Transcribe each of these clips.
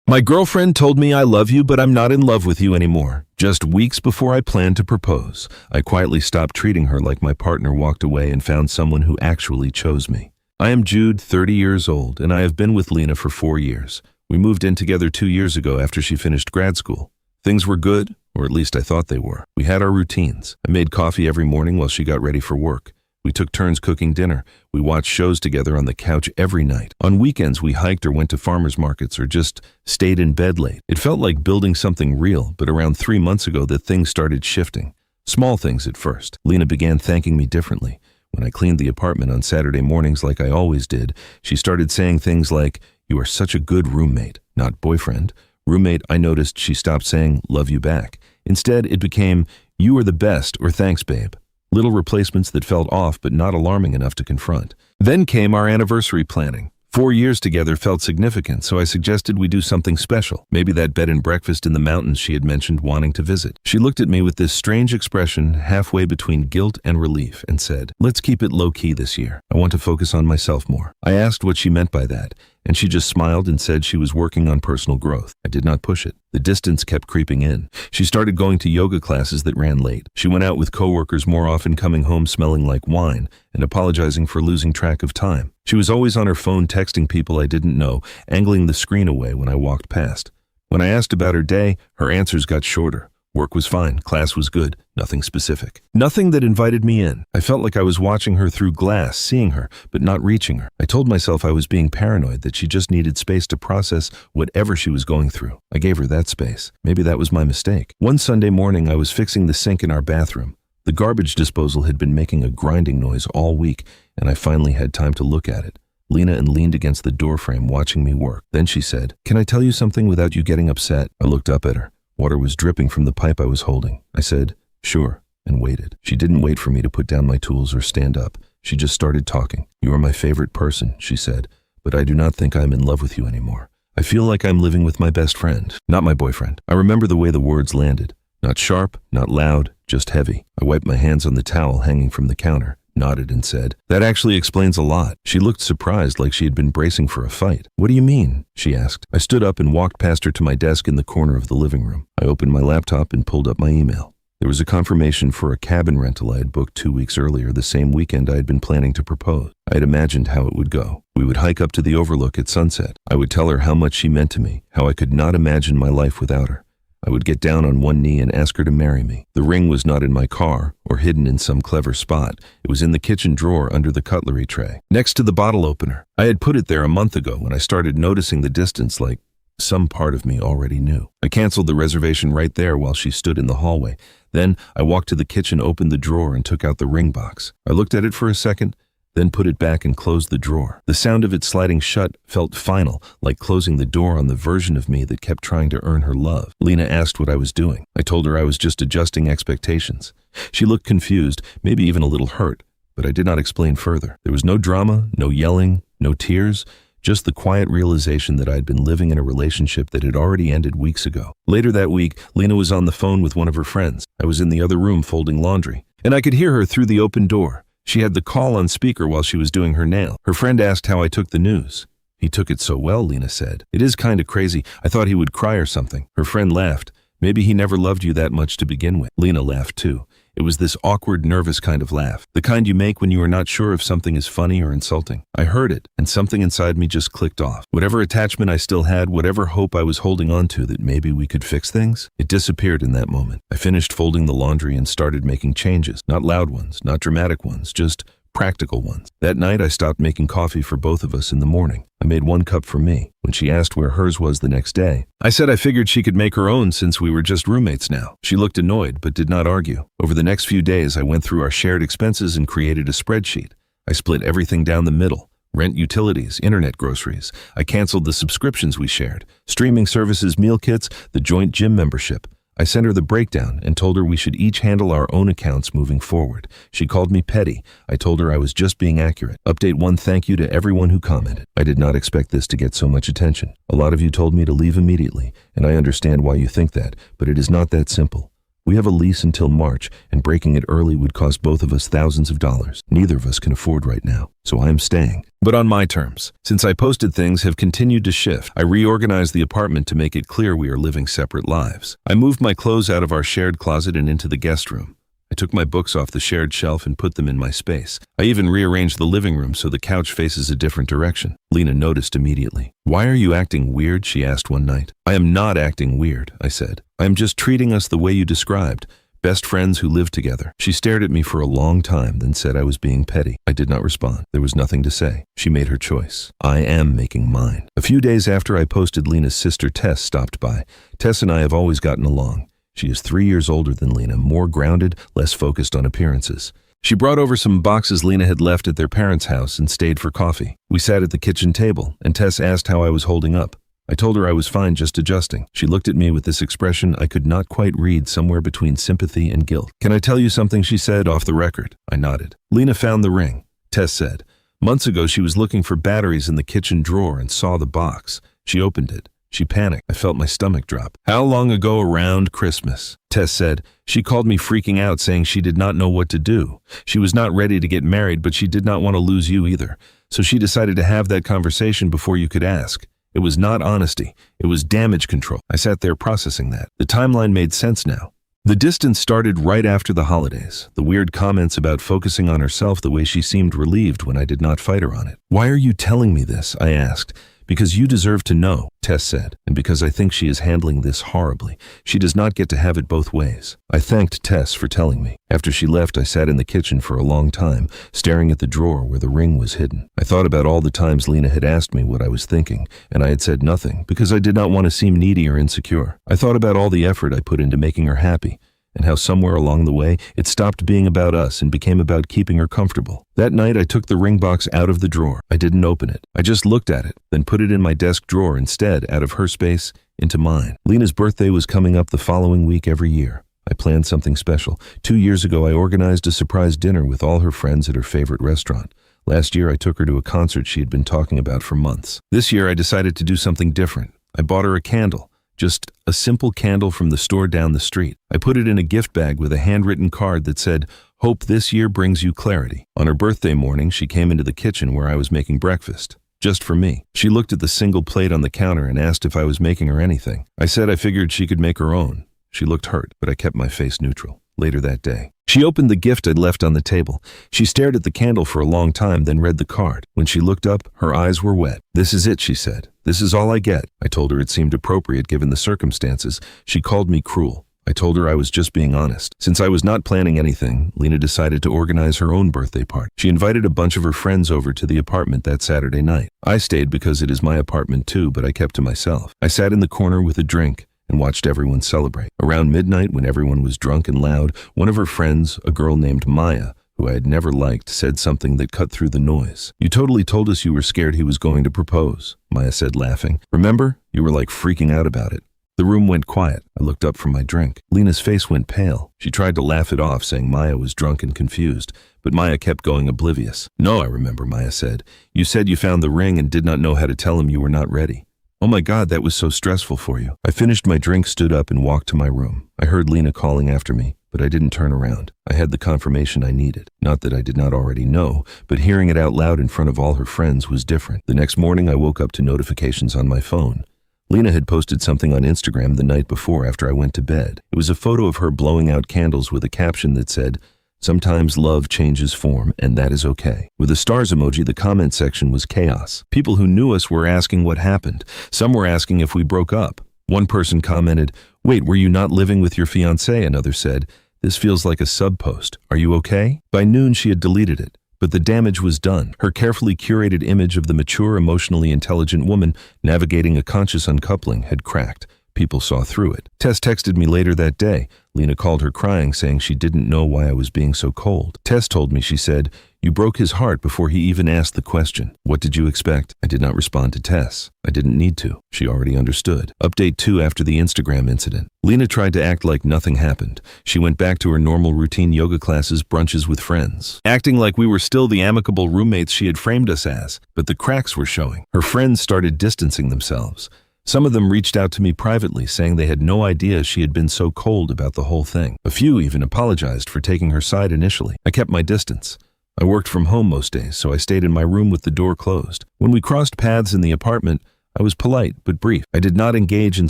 My girlfriend told me I love you, but I'm not in love with you anymore. Just weeks before I planned to propose, I quietly stopped treating her like my partner, walked away, and found someone who actually chose me. I am Jude, 30 years old, and I have been with Lena for 4 years. We moved in together 2 years ago after she finished grad school. Things were good, or at least I thought they were. We had our routines. I made coffee every morning while she got ready for work. We took turns cooking dinner. We watched shows together on the couch every night. On weekends, we hiked or went to farmers markets or just stayed in bed late. It felt like building something real, but around 3 months ago, the things started shifting. Small things at first. Lena began thanking me differently. When I cleaned the apartment on Saturday mornings like I always did, she started saying things like, "You are such a good roommate," not boyfriend. Roommate, I noticed she stopped saying, "Love you back." Instead, it became, "You are the best," or "Thanks, babe." Little replacements that felt off but not alarming enough to confront. Then came our anniversary planning. 4 years together felt significant, so I suggested we do something special. Maybe that bed and breakfast in the mountains she had mentioned wanting to visit. She looked at me with this strange expression halfway between guilt and relief and said, "Let's keep it low-key this year. I want to focus on myself more." I asked what she meant by that, and she just smiled and said she was working on personal growth. I did not push it. The distance kept creeping in. She started going to yoga classes that ran late. She went out with coworkers more often, coming home smelling like wine and apologizing for losing track of time. She was always on her phone texting people I didn't know, angling the screen away when I walked past. When I asked about her day, her answers got shorter. Work was fine, class was good, nothing specific. Nothing that invited me in. I felt like I was watching her through glass, seeing her, but not reaching her. I told myself I was being paranoid, that she just needed space to process whatever she was going through. I gave her that space. Maybe that was my mistake. One Sunday morning, I was fixing the sink in our bathroom. The garbage disposal had been making a grinding noise all week, and I finally had time to look at it. Lena leaned against the doorframe watching me work. Then she said, "Can I tell you something without you getting upset?" I looked up at her. Water was dripping from the pipe I was holding. I said, "Sure," and waited. She didn't wait for me to put down my tools or stand up. She just started talking. "You are my favorite person," she said, "but I do not think I am in love with you anymore. I feel like I'm living with my best friend, not my boyfriend." I remember the way the words landed. Not sharp, not loud, just heavy. I wiped my hands on the towel hanging from the counter, nodded and said, "That actually explains a lot." She looked surprised, like she had been bracing for a fight. "What do you mean?" she asked. I stood up and walked past her to my desk in the corner of the living room. I opened my laptop and pulled up my email. There was a confirmation for a cabin rental I had booked 2 weeks earlier, the same weekend I had been planning to propose. I had imagined how it would go. We would hike up to the overlook at sunset. I would tell her how much she meant to me, how I could not imagine my life without her. I would get down on one knee and ask her to marry me. The ring was not in my car or hidden in some clever spot. It was in the kitchen drawer under the cutlery tray, next to the bottle opener. I had put it there a month ago when I started noticing the distance, like some part of me already knew. I canceled the reservation right there while she stood in the hallway. Then I walked to the kitchen, opened the drawer, and took out the ring box. I looked at it for a second, then put it back and closed the drawer. The sound of it sliding shut felt final, like closing the door on the version of me that kept trying to earn her love. Lena asked what I was doing. I told her I was just adjusting expectations. She looked confused, maybe even a little hurt, but I did not explain further. There was no drama, no yelling, no tears, just the quiet realization that I had been living in a relationship that had already ended weeks ago. Later that week, Lena was on the phone with one of her friends. I was in the other room folding laundry, and I could hear her through the open door. She had the call on speaker while she was doing her nail. Her friend asked how I took the news. "He took it so well," Lena said. "It is kind of crazy. I thought he would cry or something." Her friend laughed. "Maybe he never loved you that much to begin with." Lena laughed too. It was this awkward, nervous kind of laugh, the kind you make when you are not sure if something is funny or insulting. I heard it, and something inside me just clicked off. Whatever attachment I still had, whatever hope I was holding on to that maybe we could fix things, it disappeared in that moment. I finished folding the laundry and started making changes. Not loud ones, not dramatic ones, just practical ones. That night, I stopped making coffee for both of us in the morning. I made 1 cup for me. When she asked where hers was the next day, I said I figured she could make her own since we were just roommates now. She looked annoyed, but did not argue. Over the next few days, I went through our shared expenses and created a spreadsheet. I split everything down the middle. Rent, utilities, internet, groceries. I canceled the subscriptions we shared. Streaming services, meal kits, the joint gym membership. I sent her the breakdown and told her we should each handle our own accounts moving forward. She called me petty. I told her I was just being accurate. Update 1, thank you to everyone who commented. I did not expect this to get so much attention. A lot of you told me to leave immediately, and I understand why you think that, but it is not that simple. We have a lease until March, and breaking it early would cost both of us thousands of dollars. Neither of us can afford right now, so I am staying. But on my terms. Since I posted, things have continued to shift. I reorganized the apartment to make it clear we are living separate lives. I moved my clothes out of our shared closet and into the guest room. I took my books off the shared shelf and put them in my space. I even rearranged the living room so the couch faces a different direction. Lena noticed immediately. "Why are you acting weird?" she asked one night. "I am not acting weird," I said. "I am just treating us the way you described. Best friends who live together." She stared at me for a long time, then said I was being petty. I did not respond. There was nothing to say. She made her choice. I am making mine. A few days after I posted, Lena's sister Tess stopped by. Tess and I have always gotten along. She is 3 years older than Lena, more grounded, less focused on appearances. She brought over some boxes Lena had left at their parents' house and stayed for coffee. We sat at the kitchen table, and Tess asked how I was holding up. I told her I was fine, just adjusting. She looked at me with this expression I could not quite read, somewhere between sympathy and guilt. "Can I tell you something?" she said, off the record. I nodded. "Lena found the ring," Tess said. "Months ago she was looking for batteries in the kitchen drawer and saw the box. She opened it. She panicked. I felt my stomach drop." "How long ago?" "Around Christmas," Tess said. "She called me freaking out, saying she did not know what to do. She was not ready to get married, but she did not want to lose you either. So she decided to have that conversation before you could ask. It was not honesty. It was damage control." I sat there processing that. The timeline made sense now. The distance started right after the holidays. The weird comments about focusing on herself, the way she seemed relieved when I did not fight her on it. "Why are you telling me this?" I asked. "Because you deserve to know," Tess said, "and because I think she is handling this horribly. She does not get to have it both ways." I thanked Tess for telling me. After she left, I sat in the kitchen for a long time, staring at the drawer where the ring was hidden. I thought about all the times Lena had asked me what I was thinking, and I had said nothing because I did not want to seem needy or insecure. I thought about all the effort I put into making her happy, and how somewhere along the way, it stopped being about us and became about keeping her comfortable. That night, I took the ring box out of the drawer. I didn't open it. I just looked at it, then put it in my desk drawer instead, out of her space, into mine. Lena's birthday was coming up the following week every year. I planned something special. 2 years ago, I organized a surprise dinner with all her friends at her favorite restaurant. Last year, I took her to a concert she had been talking about for months. This year, I decided to do something different. I bought her a candle. Just a simple candle from the store down the street. I put it in a gift bag with a handwritten card that said, "Hope this year brings you clarity." On her birthday morning, she came into the kitchen where I was making breakfast. Just for me. She looked at the single plate on the counter and asked if I was making her anything. I said I figured she could make her own. She looked hurt, but I kept my face neutral. Later that day, she opened the gift I'd left on the table. She stared at the candle for a long time, then read the card. When she looked up, her eyes were wet. "This is it," she said. "This is all I get." I told her it seemed appropriate given the circumstances. She called me cruel. I told her I was just being honest. Since I was not planning anything, Lena decided to organize her own birthday party. She invited a bunch of her friends over to the apartment that Saturday night. I stayed because it is my apartment too, but I kept to myself. I sat in the corner with a drink and watched everyone celebrate. Around midnight, when everyone was drunk and loud, one of her friends, a girl named Maya, who I had never liked, said something that cut through the noise. "You totally told us you were scared he was going to propose," Maya said, laughing. "Remember? You were like freaking out about it." The room went quiet. I looked up from my drink. Lena's face went pale. She tried to laugh it off, saying Maya was drunk and confused, but Maya kept going oblivious. "No, I remember," Maya said. "You said you found the ring and did not know how to tell him you were not ready." "Oh my God, that was so stressful for you." I finished my drink, stood up, and walked to my room. I heard Lena calling after me, but I didn't turn around. I had the confirmation I needed. Not that I did not already know, but hearing it out loud in front of all her friends was different. The next morning, I woke up to notifications on my phone. Lena had posted something on Instagram the night before after I went to bed. It was a photo of her blowing out candles with a caption that said, "Sometimes love changes form, and that is okay." With a stars emoji, the comment section was chaos. People who knew us were asking what happened. Some were asking if we broke up. One person commented, "Wait, were you not living with your fiancé?" Another said, "This feels like a sub post. Are you okay?" By noon, she had deleted it. But the damage was done. Her carefully curated image of the mature, emotionally intelligent woman navigating a conscious uncoupling had cracked. People saw through it. Tess texted me later that day. Lena called her crying, saying she didn't know why I was being so cold. Tess told me, she said, "You broke his heart before he even asked the question. What did you expect?" I did not respond to Tess. I didn't need to. She already understood. Update 2 after the Instagram incident. Lena tried to act like nothing happened. She went back to her normal routine: yoga classes, brunches with friends, acting like we were still the amicable roommates she had framed us as. But the cracks were showing. Her friends started distancing themselves. Some of them reached out to me privately, saying they had no idea she had been so cold about the whole thing. A few even apologized for taking her side initially. I kept my distance. I worked from home most days, so I stayed in my room with the door closed. When we crossed paths in the apartment, I was polite but brief. I did not engage in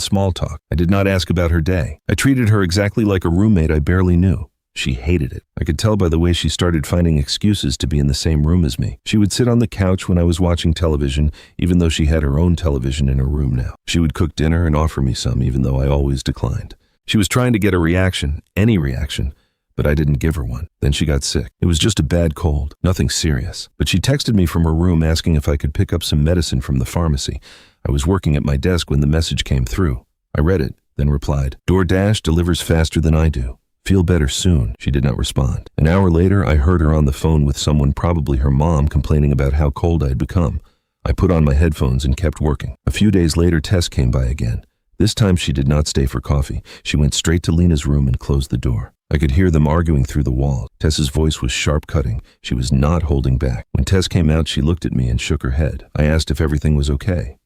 small talk. I did not ask about her day. I treated her exactly like a roommate I barely knew. She hated it. I could tell by the way she started finding excuses to be in the same room as me. She would sit on the couch when I was watching television, even though she had her own television in her room now. She would cook dinner and offer me some, even though I always declined. She was trying to get a reaction, any reaction, but I didn't give her one. Then she got sick. It was just a bad cold, nothing serious. But she texted me from her room asking if I could pick up some medicine from the pharmacy. I was working at my desk when the message came through. I read it, then replied, "DoorDash delivers faster than I do. Feel better soon." She did not respond. An hour later, I heard her on the phone with someone, probably her mom, complaining about how cold I had become. I put on my headphones and kept working. A few days later, Tess came by again. This time she did not stay for coffee. She went straight to Lena's room and closed the door. I could hear them arguing through the walls. Tess's voice was sharp-cutting. She was not holding back. When Tess came out, she looked at me and shook her head. I asked if everything was okay.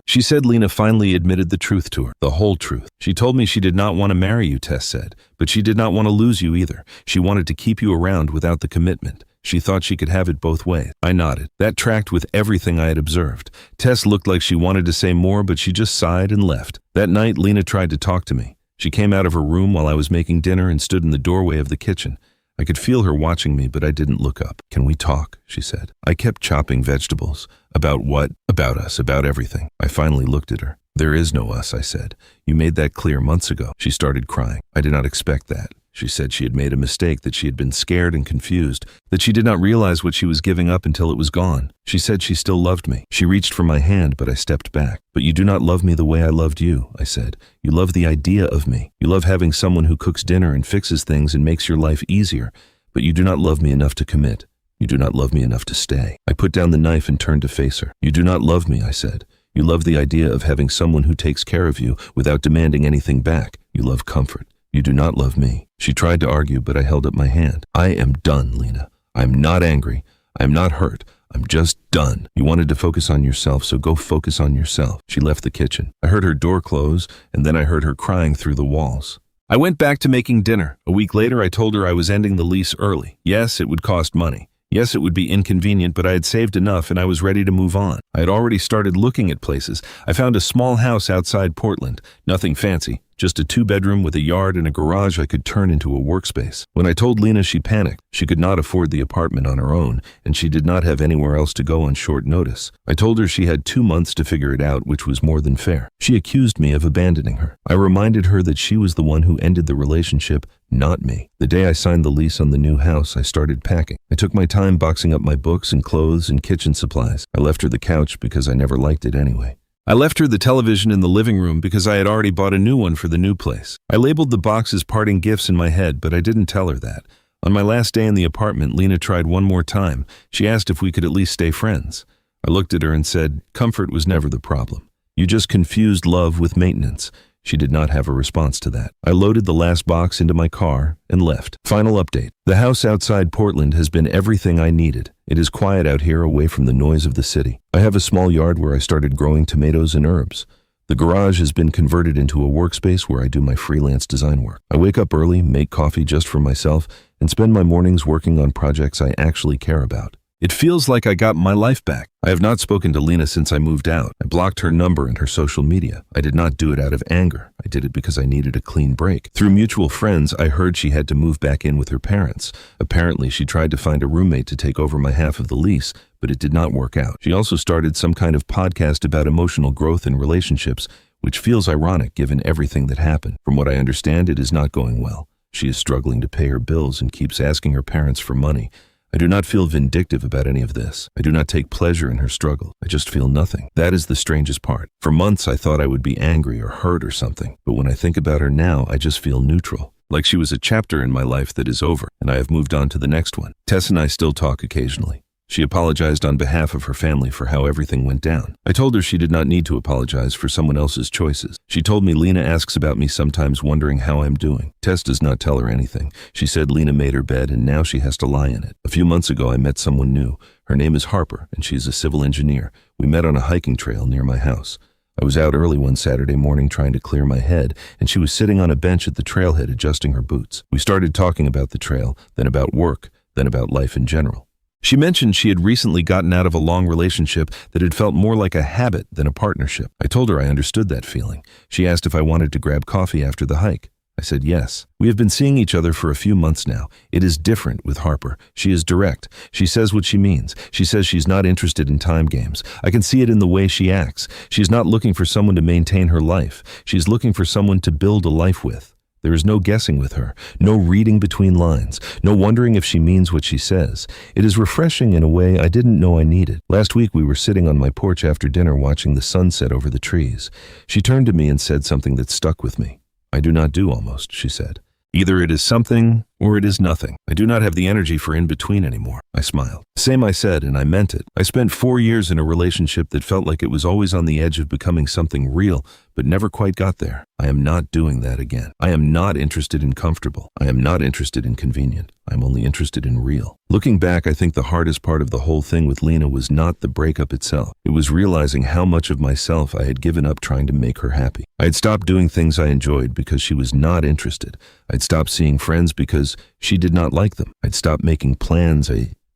She said Lena finally admitted the truth to her, the whole truth. She told me she did not want to marry you, Tess said, but she did not want to lose you either. She wanted to keep you around without the commitment. She thought she could have it both ways. I nodded. That tracked with everything I had observed. Tess looked like she wanted to say more, but she just sighed and left. That night, Lena tried to talk to me. She came out of her room while I was making dinner and stood in the doorway of the kitchen. I could feel her watching me, but I didn't look up. "Can we talk?" she said. I kept chopping vegetables. About what? About us, about everything. I finally looked at her. "There is no us," I said. "You made that clear months ago." She started crying. I did not expect that. She said she had made a mistake, that she had been scared and confused, that she did not realize what she was giving up until it was gone. She said she still loved me. She reached for my hand, but I stepped back. "But you do not love me the way I loved you," I said. "You love the idea of me. You love having someone who cooks dinner and fixes things and makes your life easier. But you do not love me enough to commit. You do not love me enough to stay." I put down the knife and turned to face her. "You do not love me," I said. "You love the idea of having someone who takes care of you without demanding anything back. You love comfort. You do not love me." She tried to argue, but I held up my hand. "I am done, Lena. I'm not angry. I'm not hurt. I'm just done. You wanted to focus on yourself, so go focus on yourself." She left the kitchen. I heard her door close, and then I heard her crying through the walls. I went back to making dinner. A week later, I told her I was ending the lease early. Yes, it would cost money. Yes, it would be inconvenient, but I had saved enough and I was ready to move on. I had already started looking at places. I found a small house outside Portland. Nothing fancy, just a 2-bedroom with a yard and a garage I could turn into a workspace. When I told Lena, she panicked. She could not afford the apartment on her own, and she did not have anywhere else to go on short notice. I told her she had 2 months to figure it out, which was more than fair. She accused me of abandoning her. I reminded her that she was the one who ended the relationship, not me. The day I signed the lease on the new house, I started packing. I took my time boxing up my books and clothes and kitchen supplies. I left her the couch because I never liked it anyway. I left her the television in the living room because I had already bought a new one for the new place. I labeled the boxes parting gifts in my head, but I didn't tell her that. On my last day in the apartment, Lena tried one more time. She asked if we could at least stay friends. I looked at her and said, "Comfort was never the problem. You just confused love with maintenance." She did not have a response to that. I loaded the last box into my car and left. Final update. The house outside Portland has been everything I needed. It is quiet out here, away from the noise of the city. I have a small yard where I started growing tomatoes and herbs. The garage has been converted into a workspace where I do my freelance design work. I wake up early, make coffee just for myself, and spend my mornings working on projects I actually care about. It feels like I got my life back. I have not spoken to Lena since I moved out. I blocked her number and her social media. I did not do it out of anger. I did it because I needed a clean break. Through mutual friends, I heard she had to move back in with her parents. Apparently, she tried to find a roommate to take over my half of the lease, but it did not work out. She also started some kind of podcast about emotional growth in relationships, which feels ironic given everything that happened. From what I understand, it is not going well. She is struggling to pay her bills and keeps asking her parents for money. I do not feel vindictive about any of this. I do not take pleasure in her struggle. I just feel nothing. That is the strangest part. For months, I thought I would be angry or hurt or something. But when I think about her now, I just feel neutral. Like she was a chapter in my life that is over, and I have moved on to the next one. Tess and I still talk occasionally. She apologized on behalf of her family for how everything went down. I told her she did not need to apologize for someone else's choices. She told me Lena asks about me sometimes, wondering how I'm doing. Tess does not tell her anything. She said Lena made her bed and now she has to lie in it. A few months ago, I met someone new. Her name is Harper, and she is a civil engineer. We met on a hiking trail near my house. I was out early one Saturday morning trying to clear my head, and she was sitting on a bench at the trailhead adjusting her boots. We started talking about the trail, then about work, then about life in general. She mentioned she had recently gotten out of a long relationship that had felt more like a habit than a partnership. I told her I understood that feeling. She asked if I wanted to grab coffee after the hike. I said yes. We have been seeing each other for a few months now. It is different with Harper. She is direct. She says what she means. She says she's not interested in time games. I can see it in the way she acts. She is not looking for someone to maintain her life. She is looking for someone to build a life with. There is no guessing with her, no reading between lines, no wondering if she means what she says. It is refreshing in a way I didn't know I needed. Last week we were sitting on my porch after dinner watching the sunset over the trees. She turned to me and said something that stuck with me. "I do not do almost," she said. "Either it is something or it is nothing. I do not have the energy for in between anymore." I smiled. Same I said, and I meant it. I spent 4 years in a relationship that felt like it was always on the edge of becoming something real, but never quite got there. I am not doing that again. I am not interested in comfortable. I am not interested in convenient. I'm only interested in real. Looking back, I think the hardest part of the whole thing with Lena was not the breakup itself. It was realizing how much of myself I had given up trying to make her happy. I had stopped doing things I enjoyed because she was not interested. I'd stopped seeing friends because she did not like them. I'd stopped making plans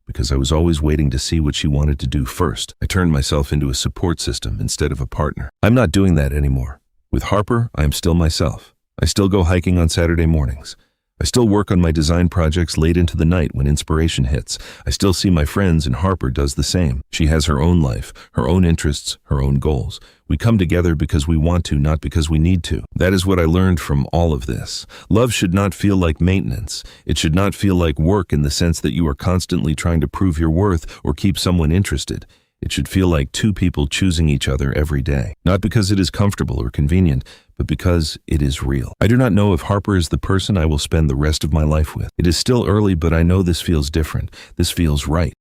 because I was always waiting to see what she wanted to do first. I turned myself into a support system instead of a partner. I'm not doing that anymore. With Harper, I am still myself. I still go hiking on Saturday mornings. I still work on my design projects late into the night when inspiration hits. I still see my friends, and Harper does the same. She has her own life, her own interests, her own goals. We come together because we want to, not because we need to. That is what I learned from all of this. Love should not feel like maintenance. It should not feel like work in the sense that you are constantly trying to prove your worth or keep someone interested. It should feel like two people choosing each other every day, not because it is comfortable or convenient, but because it is real. I do not know if Harper is the person I will spend the rest of my life with. It is still early, but I know this feels different. This feels right.